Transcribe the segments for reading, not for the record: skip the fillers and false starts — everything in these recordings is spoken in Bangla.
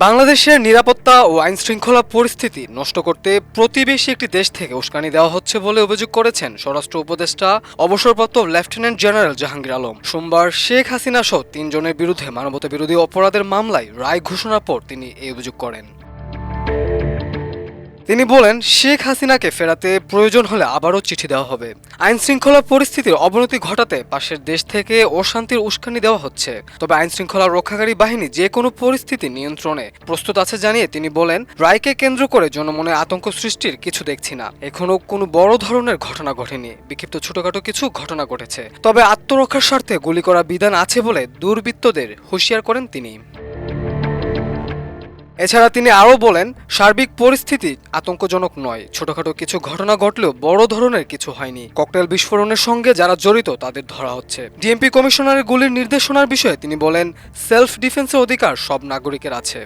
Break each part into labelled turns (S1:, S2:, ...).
S1: বাংলাদেশের নিরাপত্তা ও আইনশৃঙ্খলা পরিস্থিতি নষ্ট করতে প্রতিবেশী একটি দেশ থেকে উস্কানি দেওয়া হচ্ছে বলে অভিযোগ করেছেন স্বরাষ্ট্র উপদেষ্টা অবসরপ্রাপ্ত লেফটেন্যান্ট জেনারেল জাহাঙ্গীর আলম। সোমবার শেখ হাসিনা সহ ৩ জনের বিরুদ্ধে মানবতাবিরোধী অপরাধের মামলায় রায় ঘোষণার পর তিনি এই অভিযোগ করেন। তিনি বলেন, শেখ হাসিনাকে ফেরাতে প্রয়োজন হলে আবারও চিঠি দেওয়া হবে। আইনশৃঙ্খলা পরিস্থিতির অবনতি ঘটাতে পাশের দেশ থেকে অশান্তির উস্কানি দেওয়া হচ্ছে, তবে আইনশৃঙ্খলা রক্ষাকারী বাহিনী যে কোনো পরিস্থিতি নিয়ন্ত্রণে প্রস্তুত আছে জানিয়ে তিনি বলেন, রায়কে কেন্দ্র করে জনমনে আতঙ্ক সৃষ্টির কিছু দেখছি না। এখনও কোনো বড় ধরনের ঘটনা ঘটেনি, বিক্ষিপ্ত ছোটখাটো কিছু ঘটনা ঘটেছে, তবে আত্মরক্ষার স্বার্থে গুলি করা বিধান আছে বলে দুর্বৃত্তদের হুঁশিয়ার করেন তিনি। এছাড়া তিনি আরও বলেন, সার্বিক পরিস্থিতি আতঙ্কজনক নয়, ছোটখাটো কিছু ঘটনা ঘটলেও বড় ধরনের কিছু হয়নি। ককটেল বিস্ফোরণের সঙ্গে যারা জড়িত তাদের ধরা হচ্ছে। ডিএমপি কমিশনারের গুলির নির্দেশনার বিষয়ে তিনি বলেন, সেলফ ডিফেন্সের অধিকার সব নাগরিকের আছে।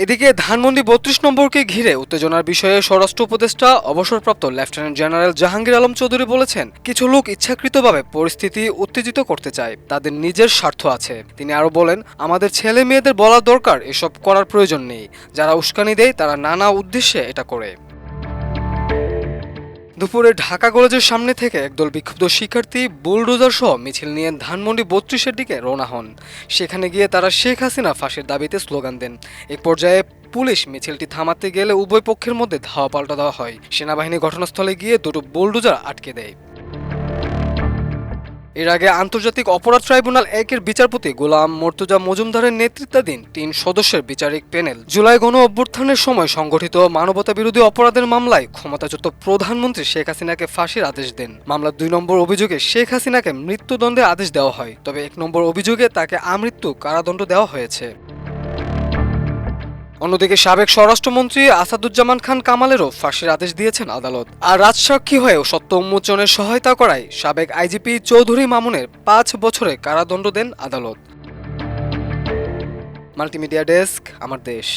S1: এদিকে ধানমন্ডি ৩২ নম্বরকে ঘিরে উত্তেজনার বিষয়ে স্বরাষ্ট্র উপদেষ্টা অবসরপ্রাপ্ত লেফটেন্যান্ট জেনারেল জাহাঙ্গীর আলম চৌধুরী বলেছেন, কিছু লোক ইচ্ছাকৃতভাবে পরিস্থিতি উত্তেজিত করতে চায়, তাদের নিজের স্বার্থ আছে। তিনি আরও বলেন, আমাদের ছেলে মেয়েদের বলা দরকার এসব করার প্রয়োজন নেই। যারা উস্কানি দেয় তারা নানা উদ্দেশ্যে এটা করে। দুপুরে ঢাকা কলেজের সামনে থেকে একদল বিক্ষুব্ধ শিক্ষার্থী বুলডোজার সহ মিছিল নিয়ে ধানমন্ডি ৩২-এর দিকে রওনা হন। সেখানে গিয়ে তারা শেখ হাসিনা ফাঁসির দাবিতে স্লোগান দেন। এক পর্যায়ে পুলিশ মিছিলটি থামাতে গেলে উভয় পক্ষের মধ্যে ধাওয়া পাল্টা দেওয়া হয়। সেনাবাহিনী ঘটনাস্থলে গিয়ে দুটো বুলডোজার আটকে দেয়। এর আগে আন্তর্জাতিক অপরাধ ট্রাইব্যুনাল ১-এর বিচারপতি গোলাম মর্তুজা মজুমদারের নেতৃত্বাধীন ৩ সদস্যের বিচারিক প্যানেল জুলাই গণ অভ্যুত্থানের সময় সংগঠিত মানবতাবিরোধী অপরাধের মামলায় ক্ষমতাচ্যুত প্রধানমন্ত্রী শেখ হাসিনাকে ফাঁসির আদেশ দেন। মামলার ২ নম্বর অভিযোগে শেখ হাসিনাকে মৃত্যুদণ্ডের আদেশ দেওয়া হয়, তবে ১ নম্বর অভিযোগে তাকে আমৃত্যু কারাদণ্ড দেওয়া হয়েছে। অন্যদিকে সাবেক স্বরাষ্ট্রমন্ত্রী আসাদুজ্জামান খান কামালেরও ফাঁসির আদেশ দিয়েছেন আদালত। আর রাজসাক্ষী হয়েও সত্য উন্মোচনের সহায়তা করায় সাবেক আইজিপি চৌধুরী মামুনের ৫ বছরের কারাদণ্ড দেন আদালত। মাল্টিমিডিয়া ডেস্ক, আমার দেশ।